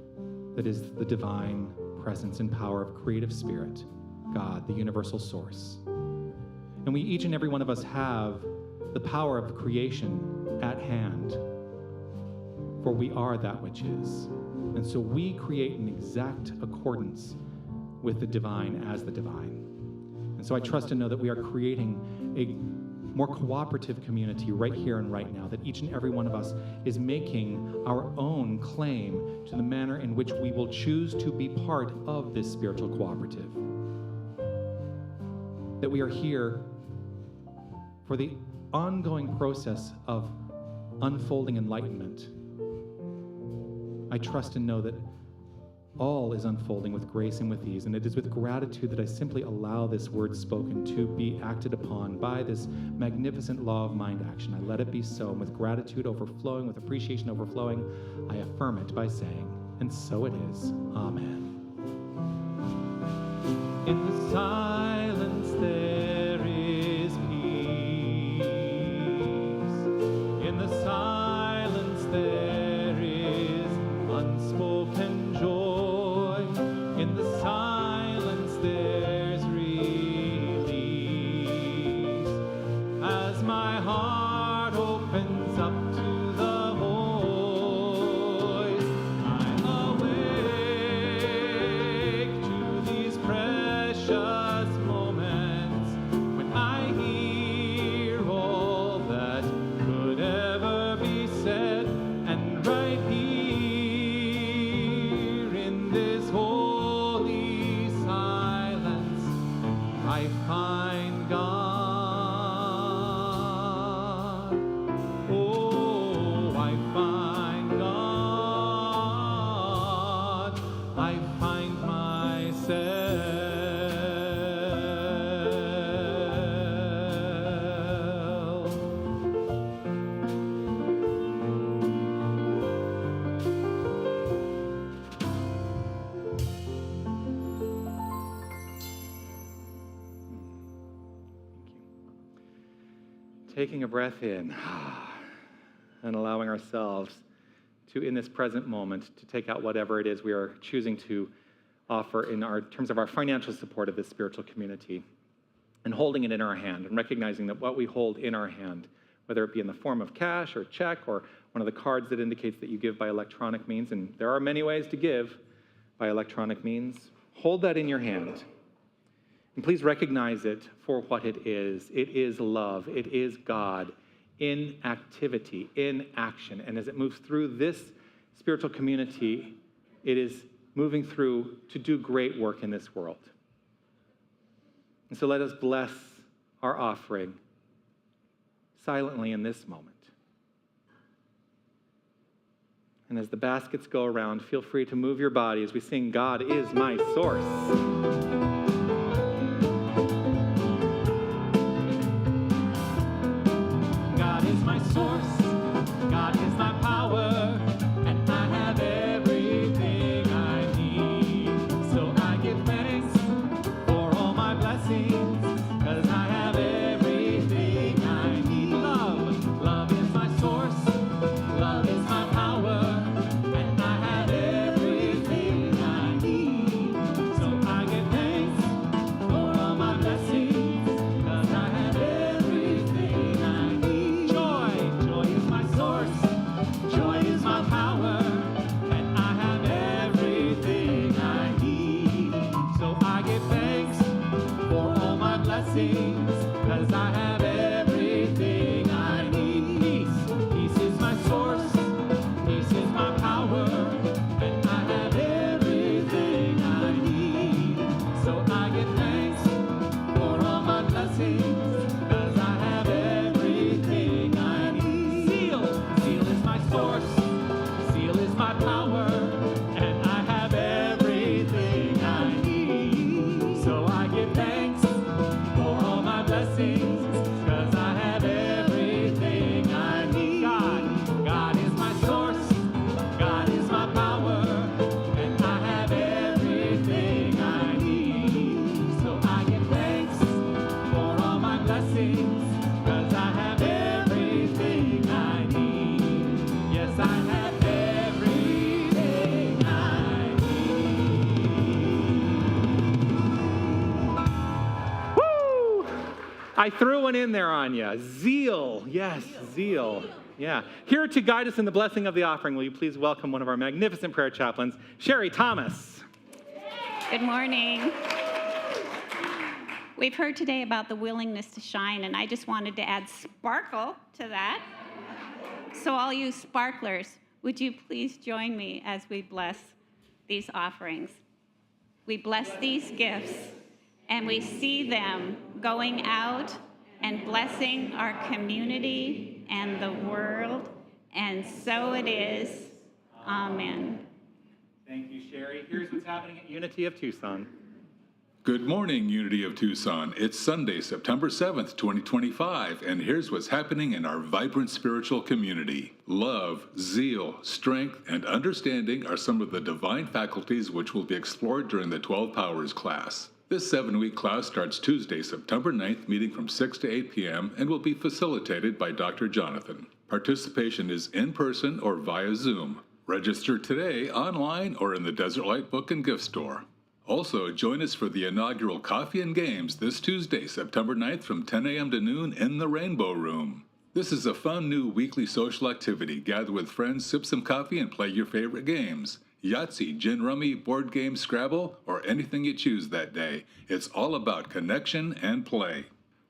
that is the divine presence and power of creative spirit, God, the universal source. And we, each and every one of us, have the power of creation at hand, for we are that which is. And so we create in exact accordance with the divine as the divine. And so I trust and know that we are creating a more cooperative community right here and right now, that each and every one of us is making our own claim to the manner in which we will choose to be part of this spiritual cooperative. That we are here for the ongoing process of unfolding enlightenment. I trust and know that all is unfolding with grace and with ease, and it is with gratitude that I simply allow this word spoken to be acted upon by this magnificent law of mind action. I let it be so, and with gratitude overflowing, with appreciation overflowing, I affirm it by saying, and so it is. Amen. In the silence there is peace. In the silence there is unspoken joy. In the silence there's release. As my heart opens up to the voice, I awake to these precious moments when I hear all that could ever be said, and right here in this holy silence I find God. Oh, I find God. I find myself. Taking a breath in and allowing ourselves to, in this present moment, to take out whatever it is we are choosing to offer in terms of our financial support of this spiritual community, and holding it in our hand and recognizing that what we hold in our hand, whether it be in the form of cash or check or one of the cards that indicates that you give by electronic means. And there are many ways to give by electronic means. Hold that in your hand. And please recognize it for what it is. It is love. It is God in activity, in action. And as it moves through this spiritual community, it is moving through to do great work in this world. And so let us bless our offering silently in this moment. And as the baskets go around, feel free to move your body as we sing, God is my source. God is my source, God is my power, and I have everything I need. So I give thanks for all my blessings, 'cause I have everything I need. Love is my source, love is my power, and I have everything I need. So I give thanks for all my blessings, 'cause I have everything I need. Joy is my source, joy is my power, and I have everything I need. So I give thanks for all my blessings, 'cause I have everything I need. Peace is my source, peace is my power, and I have everything I need. So I give thanks for all my blessings, 'cause I have everything I need. Zeal is my source, zeal is my power, and I have everything I need. So I give thanks for all my blessings, 'cause I have everything I need. God is my source, God is my power, and I have everything I need. So I give thanks for all my blessings, 'cause I have everything I need. Yes, I have everything I need. Woo! I threw one in there on you. Zeal. Yes, zeal. Yeah. Here to guide us in the blessing of the offering, will you please welcome one of our magnificent prayer chaplains, Sherry Thomas. Good morning. We've heard today about the willingness to shine, and I just wanted to add sparkle to that. So all you sparklers, would you please join me as we bless these offerings? We bless these gifts, and we see them going out and blessing our community and the world, and so it is. Amen. Thank you, Sherry. Here's what's happening at Unity of Tucson. Good morning, Unity of Tucson. It's Sunday, September 7th, 2025, and here's what's happening in our vibrant spiritual community. Love, zeal, strength, and understanding are some of the divine faculties which will be explored during the 12 Powers class. This 7-week class starts Tuesday, September 9th, meeting from 6 to 8 p.m., and will be facilitated by Dr. Jonathan. Participation is in person or via Zoom. Register today online or in the Desert Light Book and Gift Store. Also, join us for the inaugural Coffee and Games this Tuesday, September 9th from 10 a.m. to noon in the Rainbow Room. This is a fun new weekly social activity. Gather with friends, sip some coffee, and play your favorite games. Yahtzee, gin rummy, board game, Scrabble, or anything you choose that day. It's all about connection and play.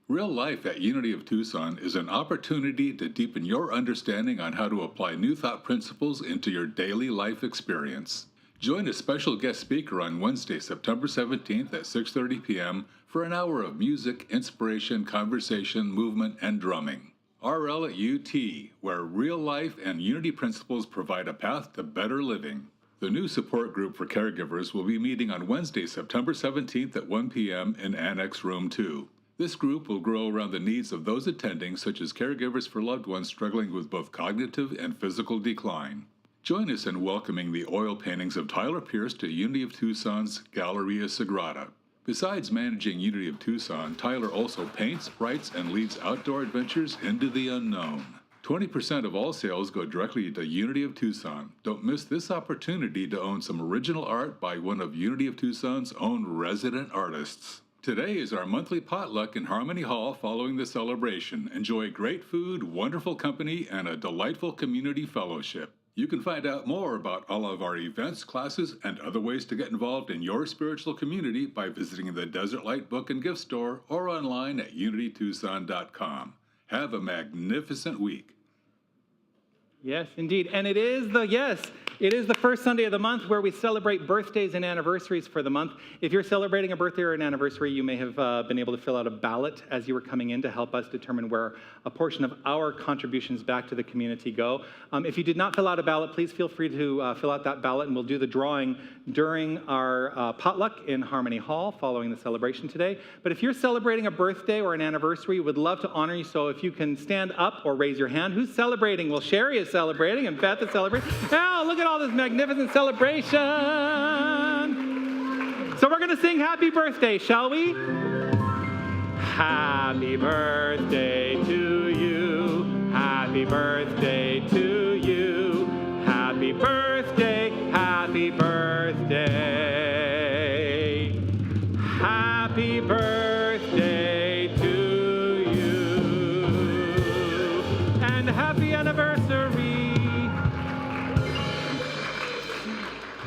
Real life at Unity of Tucson is an opportunity to deepen your understanding on how to apply new thought principles into your daily life experience. Join a special guest speaker on Wednesday, September 17th at 6:30 p.m. for an hour of music, inspiration, conversation, movement, and drumming. RL at UT, where real life and Unity principles provide a path to better living. The new support group for caregivers will be meeting on Wednesday, September 17th at 1 p.m. in Annex Room 2. This group will grow around the needs of those attending, such as caregivers for loved ones struggling with both cognitive and physical decline. Join us in welcoming the oil paintings of Tyler Pierce to Unity of Tucson's Galleria Sagrada. Besides managing Unity of Tucson, Tyler also paints, writes, and leads outdoor adventures into the unknown. 20% of all sales go directly to Unity of Tucson. Don't miss this opportunity to own some original art by one of Unity of Tucson's own resident artists. Today is our monthly potluck in Harmony Hall following the celebration. Enjoy great food, wonderful company, and a delightful community fellowship. You can find out more about all of our events, classes, and other ways to get involved in your spiritual community by visiting the Desert Light Book and Gift Store or online at unitytucson.com. Have a magnificent week. Yes, indeed. And it is the first Sunday of the month where we celebrate birthdays and anniversaries for the month. If you're celebrating a birthday or an anniversary, you may have been able to fill out a ballot as you were coming in to help us determine where a portion of our contributions back to the community go. If you did not fill out a ballot, please feel free to fill out that ballot, and we'll do the drawing during our potluck in Harmony Hall following the celebration today. But if you're celebrating a birthday or an anniversary, we would love to honor you. So if you can stand up or raise your hand. Who's celebrating? Well, Sherry is celebrating, and Beth is celebrating. Oh, look at all this magnificent celebration. So we're going to sing happy birthday, shall we? Happy birthday to you. Happy birthday to you. Happy birthday, happy birthday. Happy birthday to you. And happy anniversary.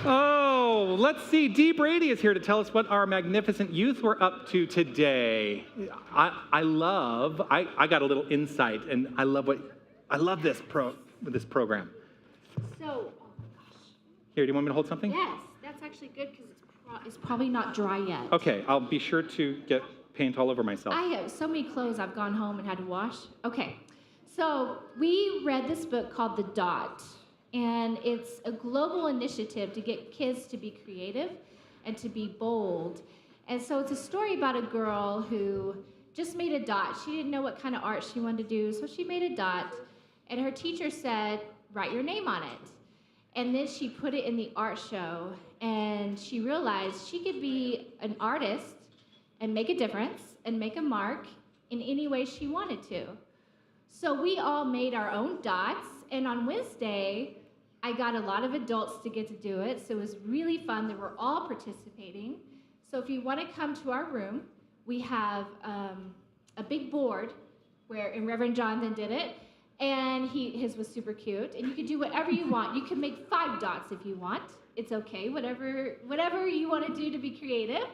Oh, let's see. Dee Brady is here to tell us what our magnificent youth were up to today. I got a little insight, and I love this program. So, Here, do you want me to hold something? yes, that's actually good because it's probably not dry yet. Okay, I'll be sure to get paint all over myself. I have so many clothes I've gone home and had to wash. Okay, so we read this book called The Dot, and it's a global initiative to get kids to be creative and to be bold. And so it's a story about a girl who just made a dot. She didn't know what kind of art she wanted to do, so she made a dot, and her teacher said, write your name on it. And then she put it in the art show, and she realized she could be an artist and make a difference and make a mark in any way she wanted to. So we all made our own dots, and on Wednesday, I got a lot of adults to get to do it, so it was really fun. They were all participating. So if you want to come to our room, we have a big board and Reverend Jonathan did it, and his was super cute. And you can do whatever you want. You can make 5 dots if you want. It's okay, whatever you want to do to be creative.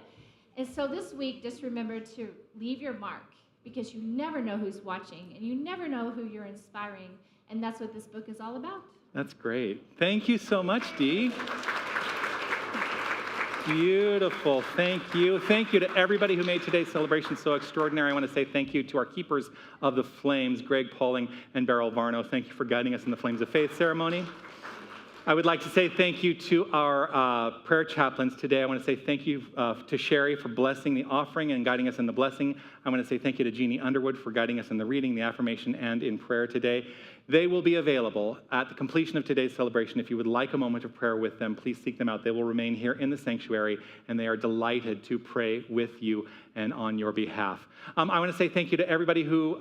And so this week, just remember to leave your mark, because you never know who's watching, and you never know who you're inspiring. And that's what this book is all about. That's great. Thank you so much, Dee. Beautiful. Thank you. Thank you to everybody who made today's celebration so extraordinary. I want to say thank you to our keepers of the flames, Greg Pauling and Beryl Varno. Thank you for guiding us in the Flames of Faith ceremony. I would like to say thank you to our prayer chaplains today. I want to say thank you to Sherry for blessing the offering and guiding us in the blessing. I want to say thank you to Jeannie Underwood for guiding us in the reading, the affirmation, and in prayer today. They will be available at the completion of today's celebration. If you would like a moment of prayer with them, please seek them out. They will remain here in the sanctuary, and they are delighted to pray with you and on your behalf. I want to say thank you to everybody who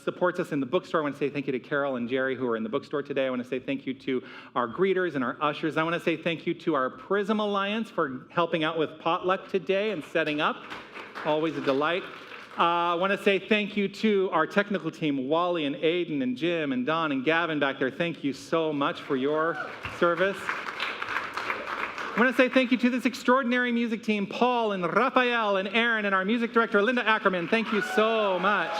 supports us in the bookstore. I want to say thank you to Carol and Jerry who are in the bookstore today. I want to say thank you to our greeters and our ushers. I want to say thank you to our Prism Alliance for helping out with potluck today and setting up. Always a delight. I want to say thank you to our technical team, Wally and Aiden and Jim and Don and Gavin back there. Thank you so much for your service. I want to say thank you to this extraordinary music team, Paul and Raphael and Aaron, and our music director, Linda Ackerman. Thank you so much.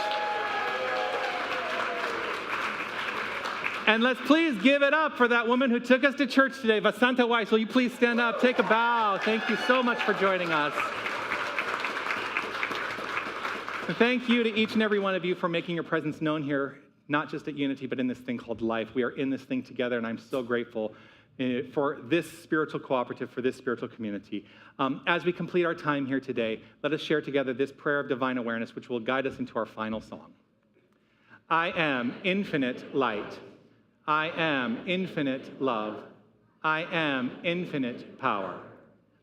And let's please give it up for that woman who took us to church today, Vasanta Weiss. Will you please stand up, take a bow? Thank you so much for joining us. And thank you to each and every one of you for making your presence known here, not just at Unity, but in this thing called life. We are in this thing together, and I'm so grateful for this spiritual cooperative, for this spiritual community. As we complete our time here today, let us share together this prayer of divine awareness, which will guide us into our final song. I am infinite light. I am infinite love. I am infinite power.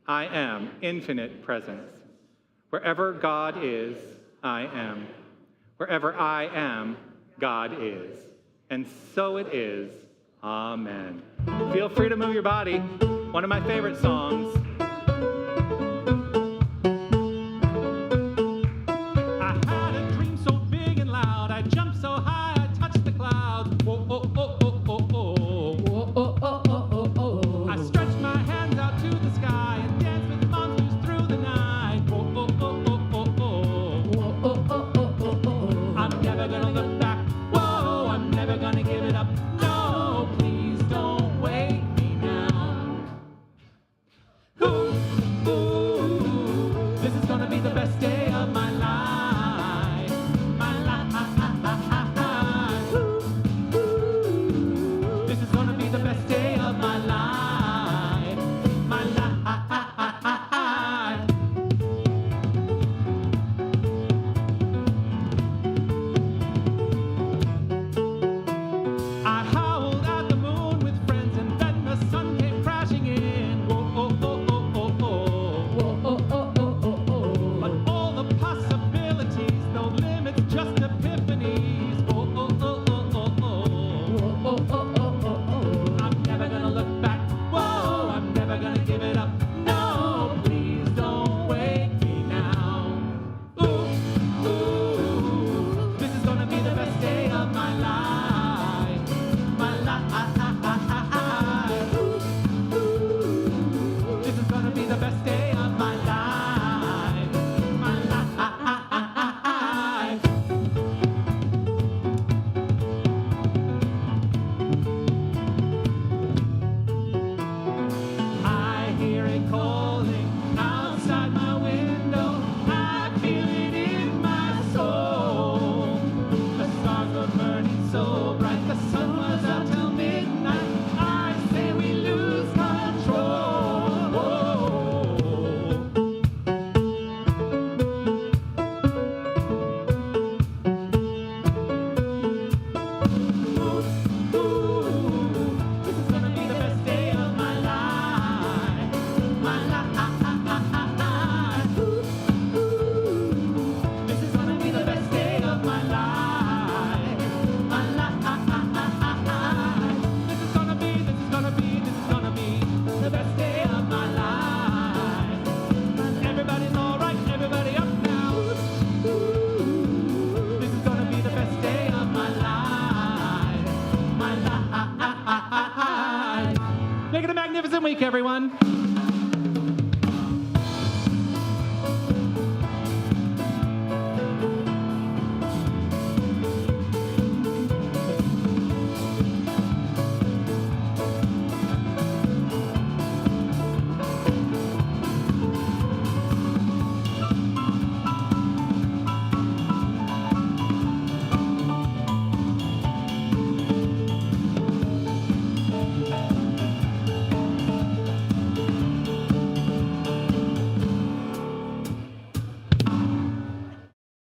I am infinite presence. Wherever God is, I am. Wherever I am, God is. And so it is. Amen. Feel free to move your body. One of my favorite songs. magnificent week, everyone.